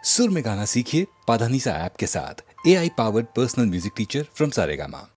सुर में गाना सीखिए पाधानीसा ऐप के साथ। AI powered personal music teacher from Saregama.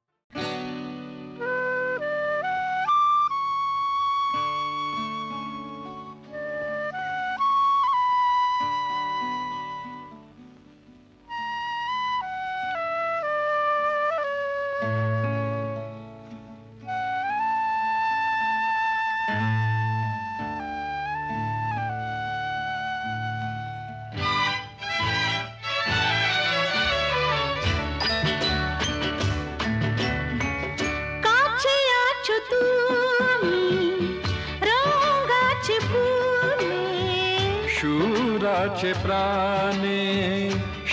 সুরাছে প্রাণে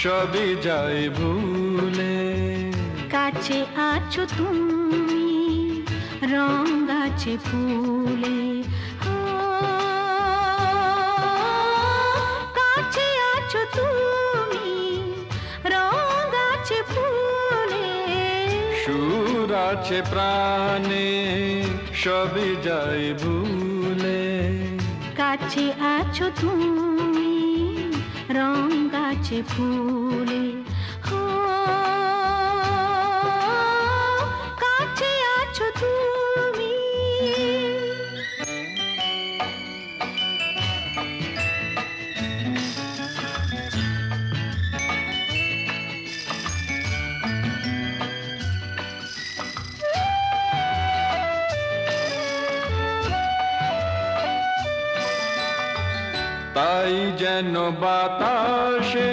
সবই যায় ভুলে, কাছে আছো তুমি রং গাছে ফুলে, কাছে আছো তুমি রং গাছে ফুলে, সুরাছে প্রাণে সবই যায় ভুলে, কাছে আছো তুমি রং গাছে ফুলে, কাছে আছো তুমি। তাই যেন বাতাসে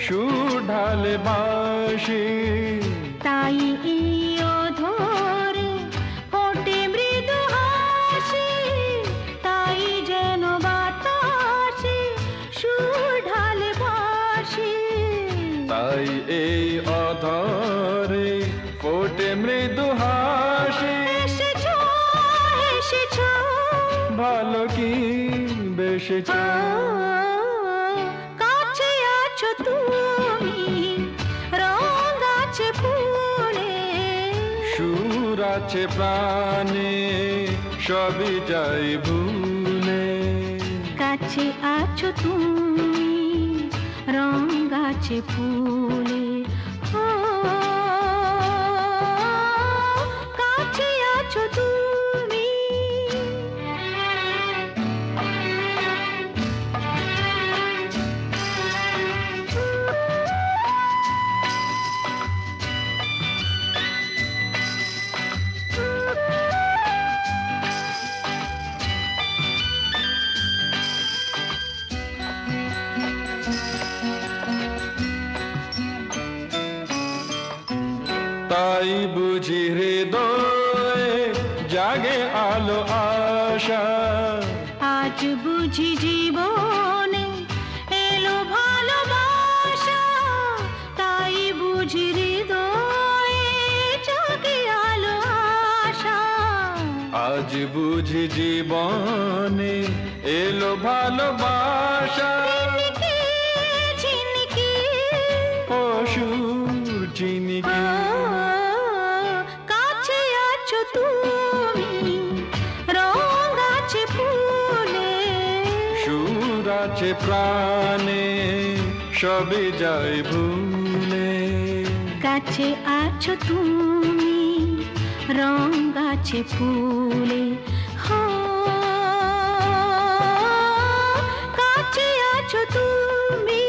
সুর ঢালে বাঁশি, তাই এই অধরে ফোটে মৃদু হাসি, তাই যেন বাতাসে সুর ঢালে বাঁশি, তাই এই অধরে ফোটে মৃদু হাসি। এসেছো এসেছো ভালো কি বেসেছো, কাছে আছো তুমি রং গাছে ফুলে, সুর আছে প্রাণে সবই যাই ভুলে, কাছে আছো তুমি রং গাছে ফুলে, কাছে আছো তুমি। তাই বুঝি হৃদয়ে জাগে আলো আশা, আজ বুঝি জীবনে এলো ভালোবাসা, তাই বুঝি হৃদয়ে জাগে আলো আশা, আজ বুঝি জীবনে এলো ভালোবাসা। ঝিনিকি ঝিনিকি অসুর চিনিকি, কাছে আছো তুমি রং গাছে ফুলে, সুর আছে প্রাণে সবই যায় ভুলে, কাছে আছো তুমি রং গাছে ফুলে, কাছে আছো তুমি।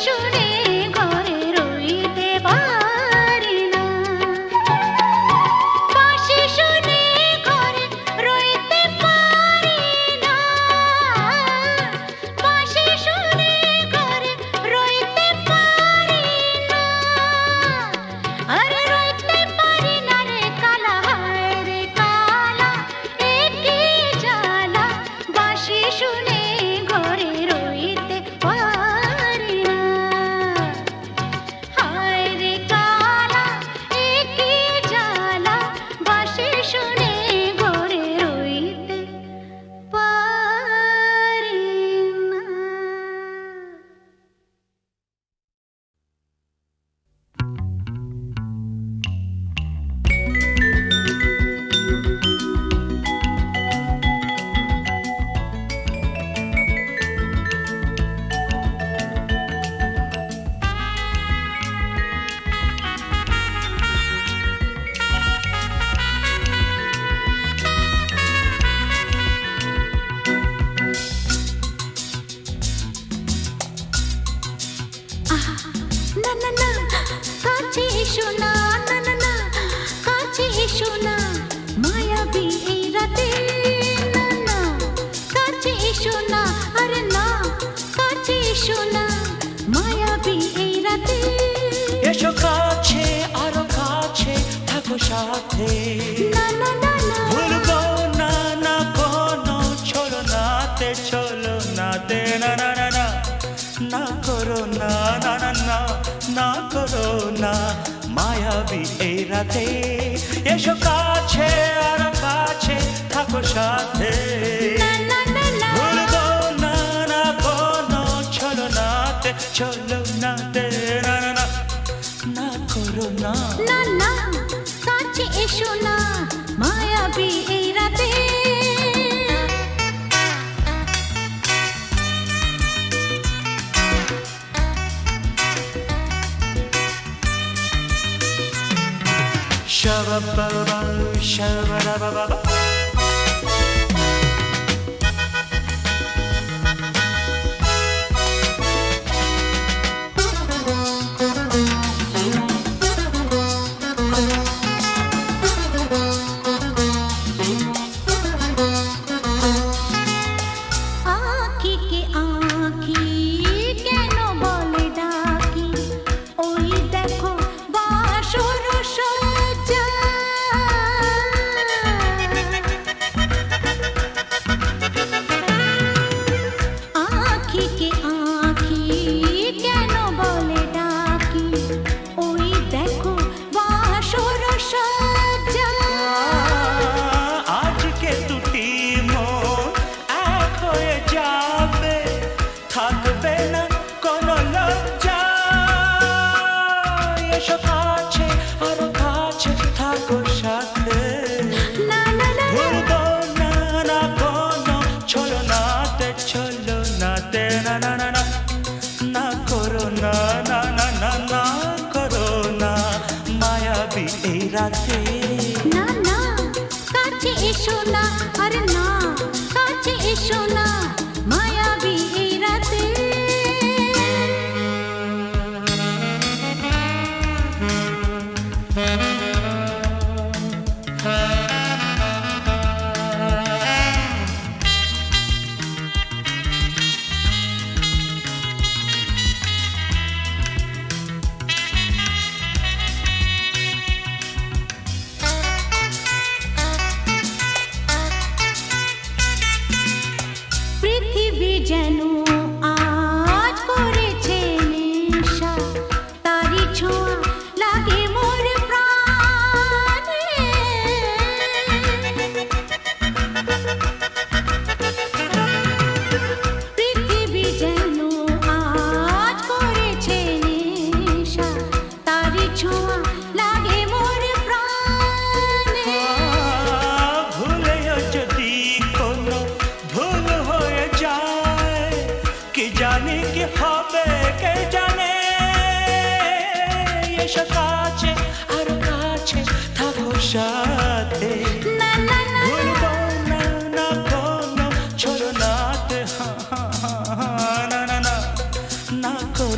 শুনে ঘরে রইতে পারি না, বাঁশি শুনে ঘরে রইতে পারি না, বাঁশি শুনে ঘরে রইতে পারি না, আরে রইতে পারি না রে কালা, হায় রে কালা, এ কি জ্বালা, বাঁশি শুনে ঘরে রইতে পারি না, হায় রে কালা, এ কি জ্বালা, বাঁশি শুনে ঘরে রইতে পারি না। না না না, কাছে এসো না, না না না, কাছে এসো না, মায়াবী এই রাতে, না না, কাছে এসো না, আরে না, কাছে এসো না, মায়াবী এই রাতে, এসো কাছে আরো কাছে থাকো সাথে না না না না, ভুলবো না না কোনো চলো নাতে না না না না না করো না না না না না করো না মায়াবী এই রাতে এসো কাছে আরো কাছে থাকো সাথে না না না না, ভুলবো না না কোনো চলো নাতে না না না না করো না না না, কাছে এসো না, মায়াবী এই রাতে, Shabba-ba-ba, shabba-da-ba-ba-ba. আঁখিকে আঁখি কেন বলে ডাকি, ওই দেখো বাসর সজ্জা, আঁখিকে আঁখি কেন বলে ডাকি, ওই দেখো বাসর সজ্জা, আজকে দুটি মন এক হয়ে যাবে থাকবে না কোনো লজ্জা এসো কাছে আরো কাছে থাকো সাথে না না না না, ভুলবো না না কোনো চলো নাতে না না না না না করো না না না না না করো না মায়াবী এই রাতে না না, কাছে এসো না, আরে না, কাছে এসো না, মায়াবী এই রাতে,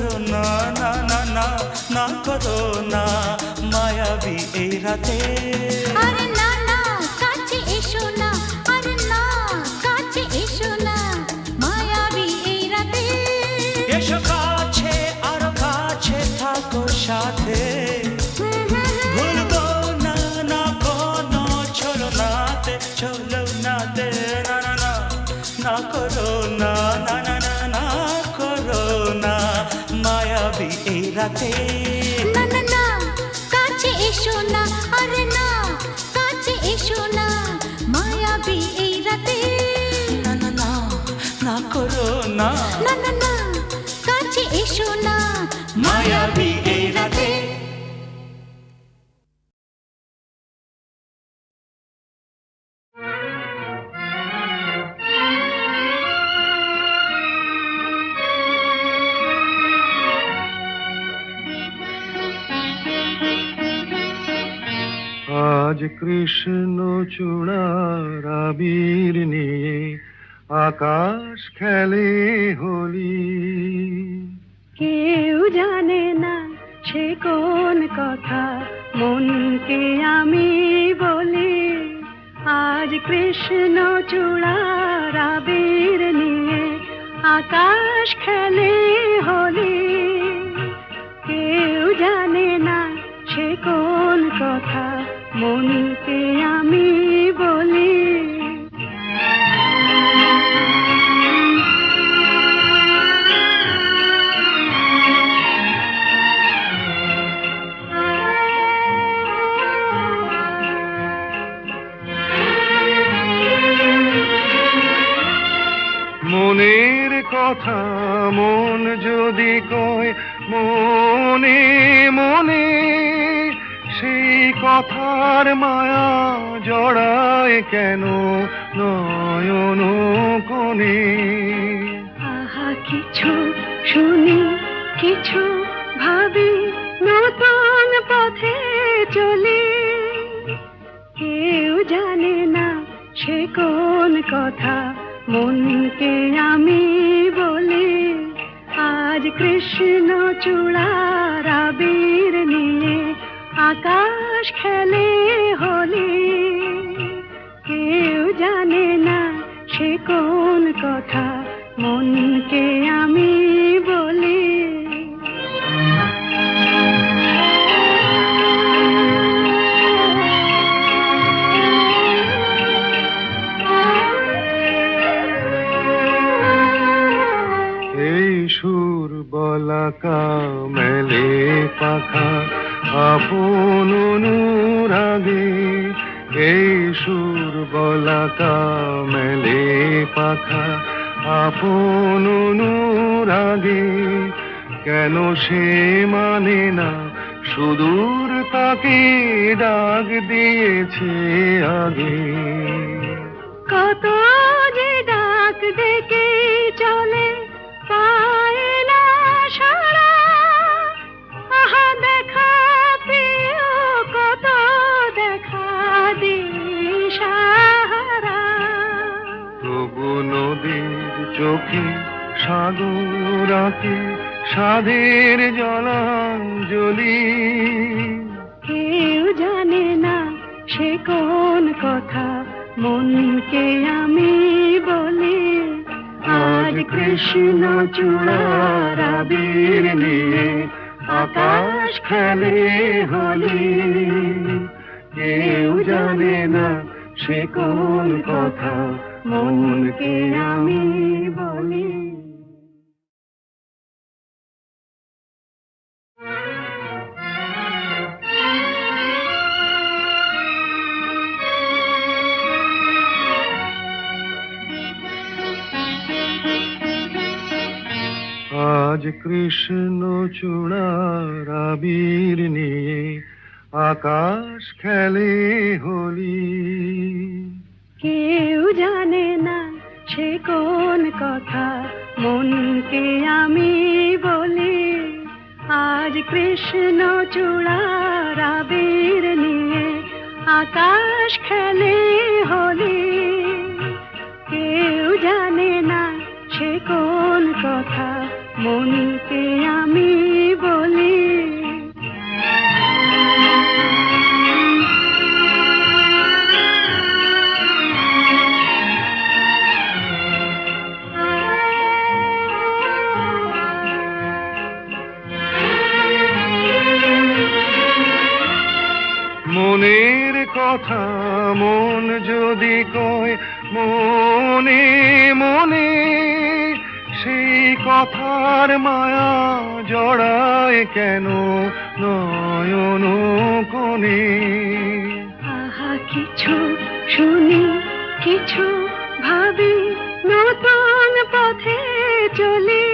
করো না না না না না করো না মায়াবী এই রাতে আরে না না কাছে এসো না আরে না কাছে এসো না মায়াবী এই রাতে এসো কাছে আরো কাছে থাকো সাথে ভুলবো না না কোনো ছলো নাতে চলো নাতে না না না না করো না না না না না করো না মায়াবী এই রাতে না না না কাছে এসো না আরে না কাছে এসো না মায়াবী এই রাতে না না না না করো না না না না কাছে এসো না মায়াবী এই রাতে আজ কৃষ্ণ চূড়ার আবির নিয়ে আকাশ খেলে হোলি কেউ জানে না সে কোন কথা মনকে আমি বলি আজ কৃষ্ণ চূড়ার আবির নিয়ে আকাশ খেলে হোলি কেউ জানে না সে কোন কথা মনকে আমি বলি মনের কথা মন যদি কয় মনে মনে সেই কথার মায়া জড়ায় কেন নয়ন কোণে আহা কিছু শুনি কিছু ভাবি নতুন পথে চলি কেউ জানে না সে কোন কথা মনকে আমি বলি আজ কৃষ্ণ চূড়ার আবির নিয়ে আকাশ খেলে হোলি কেউ জানে না সে কোন কথা মনকে আমি বলি এই সুর বলাকা মেলে পাখা আপন অনুরাগে এই সুর বলাকা মেলে পাখা আপন অনুরাগে কেন সে মানে না সুদূর তাকে ডাক দিয়েছে আগে কত যে ডাক ডেকে চলে পায় না সারা আহা দেখা প্রিয় কত দেখা দিশাহারা তবু নদীর চোখে সাগর আঁকে সাধের জলাঞ্জলি কেউ জানে না সে কোন কথা মনকে আমি বলি আজ কৃষ্ণ চূড়ার আবির নিয়ে আকাশ খেলে হোলি কেউ জানে না সে কোন কথা মনকে আমি বলি আজ কৃষ্ণ চূড়ার আবির নিয়ে আকাশ খেলে হোলি কেউ জানে না সে কোন কথা মনকে আমি বলি আজ কৃষ্ণ চূড়ার আবির নিয়ে আকাশ খেলে হোলি কেউ জানে না সে কোন কথা মনকে আমি বলি। মনের কথা মন যদি কয় মনে মনে, সেই কথার মায়া জড়ায় কেন নয়ন কোণে। আহা কিছু শুনি কিছু ভাবি, নতুন পথে চলি।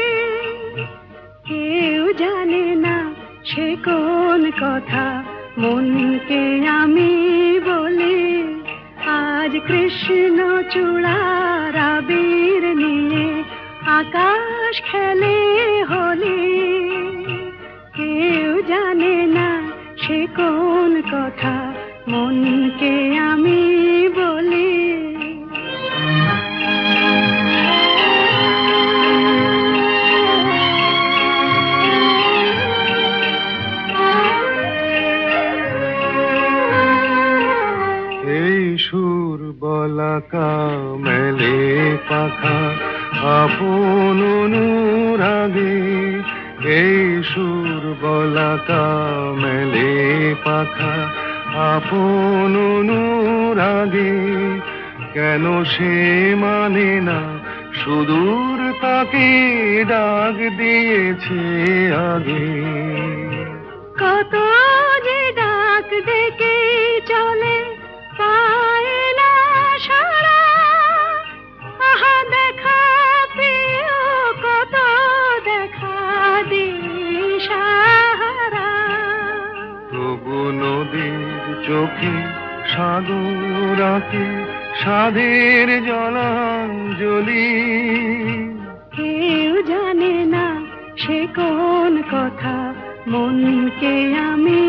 কেউ জানে না সে কোন কথা, মনকে আমি বলি। আজ কৃষ্ণ চূড়ার আবির নিয়ে আকাশ খেলে হোলি। কেউ জানে না সে কোন কথা, মনকে আমি বলি। এই সুর বলাকা মেলে পাখা আপন অনুরাগে। এই সুর বলাকা মেলে পাখা আপন অনুরাগে। কেন সে মানে না সুদূর তাকে ডাক দিয়েছে আগে। কত যে ডাক ডেকে চলে পায় না সারা। আহা দেখা প্রিয় কত দেখা দিশাহারা। তবু নদীর চোখে সাগর আঁকে সাধের জলাঞ্জলি। কেউ জানে না সে কোন কথা, মনকে আমি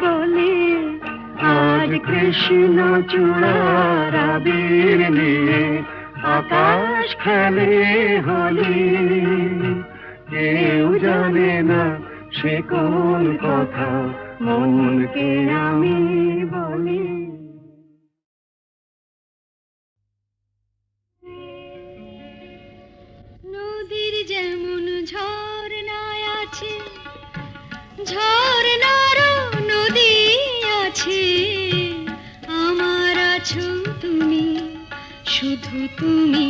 বলি। আজ কৃষ্ণ চূড়ার আবির নিয়ে আকাশ খেলে হোলি। কেউ জানে না সে কোন কথা, মনকে আমি বলি। নদীর যেমন ঝর্ণায় আছে, ঝর্ণারও নদী আছে। আমার আছো তুমি, শুধু তুমি।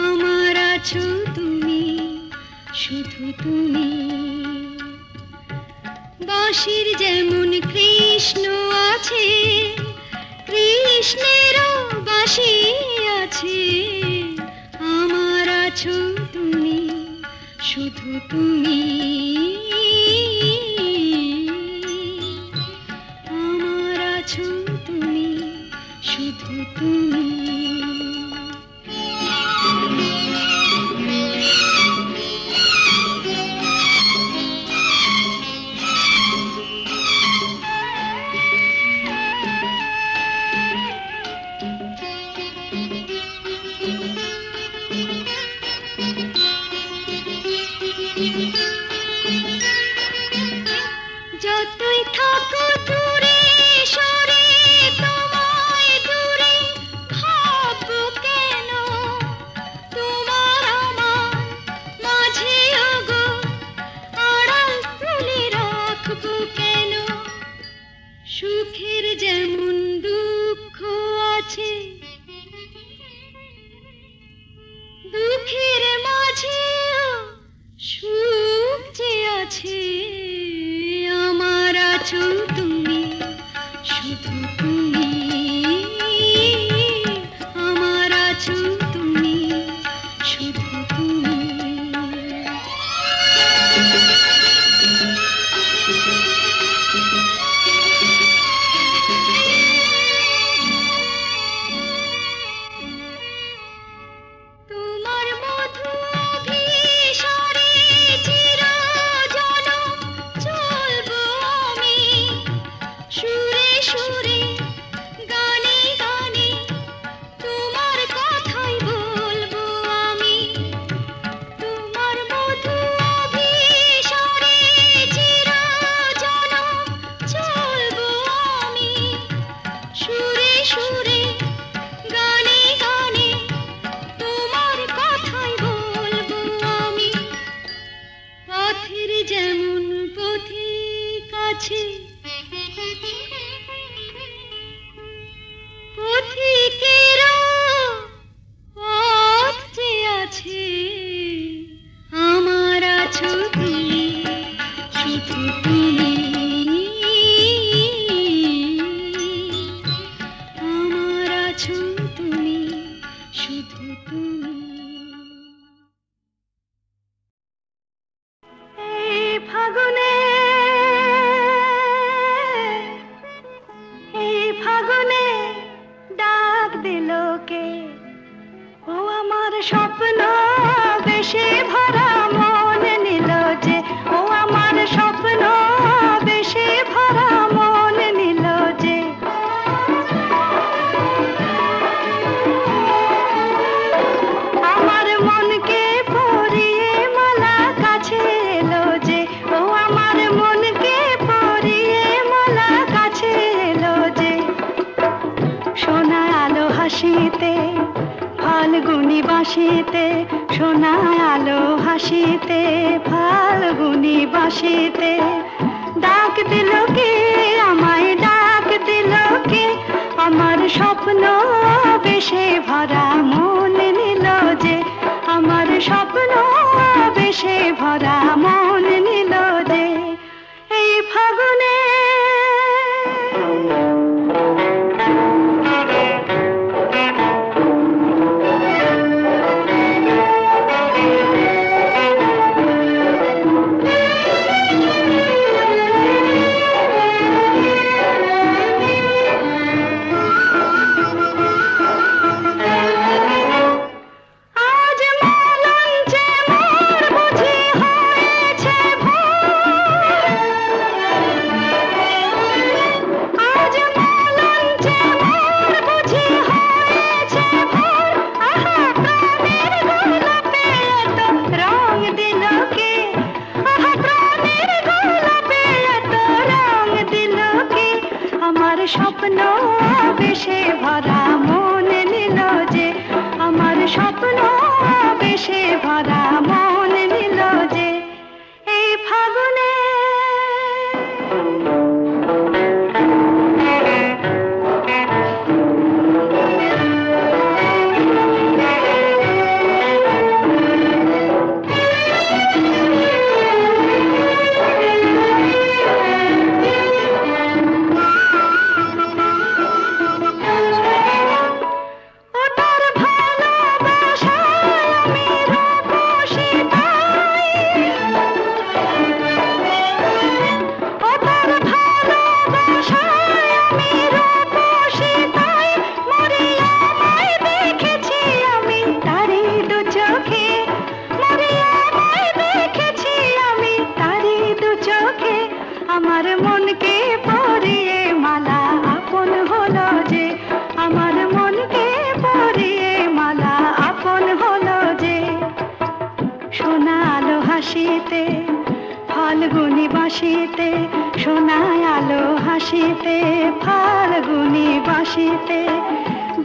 আমার আছো তুমি, শুধু তুমি। বাঁশির যেমন কৃষ্ণ আছে, কৃষ্ণেরও বাঁশি আছে। আমার আছো তুমি, শুধু তুমি। আমার আছো তুমি, শুধু তুমি। যতই থাকো দূরে সরে, তোমায় দূরে ভাববো কেন? তোমার আমার মাঝে ওগো আড়াল তুলে রাখবো কেন? সুখের যেমন দুঃখ আছে, দুঃখের মাঝেও সুখ যে আছে। আমার আছো তুমি, শুধু তুমি। আমার আছো তুমি, শুধু তুমি। তোমার মধু অভিসারে চিরজনম চলবো আমি। আছে পথিকেরা পথ যে আছে আমার আছো তুমি শুধু তুমি আমার আছো তুমি শুধু তুমি এই ফাগুনে ডাক দিল কে ও আমার স্বপ্ন বেশে ভরা মন নিল যে ও আমার স্বপ্ন বেশে ভরা মন নিল যে আমার মনকে পরিয়ে মালা কাছে এলো যে ও আমার মনকে পরিয়ে মালা কাছে এলো যে সোনা আলো হাসিতে ফাল্গুনি বাসিতে সোনা আলো হাসিতে ফাল্গুনি বাসিতে ডাক দিল কে আমায় ডাক দিল কে আমার স্বপ্ন বেশে ভরা মন নিল যে আমার স্বপ্ন বেশে ভরা মন নিল যে এই ফাগুনে স্বপ্ন বেশে ভরা মন নিল যে আমার স্বপ্ন বেশে ভরা মন নিল যে এই ফাগুনে আমার মনকে পরিয়ে মালা আপন হলো যে আমার মনকে পরিয়ে মালা আপন হলো যে সোনা আলো হাসিতে ফাল্গুনি বাসিতে সোনা আলো হাসিতে ফাল্গুনি বাসিতে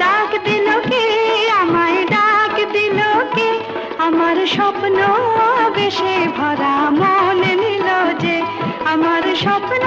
ডাক দিল কে আমায় ডাক দিল কে আমার স্বপ্ন বেশে ভরা মন নিল যে আমার স্বপ্ন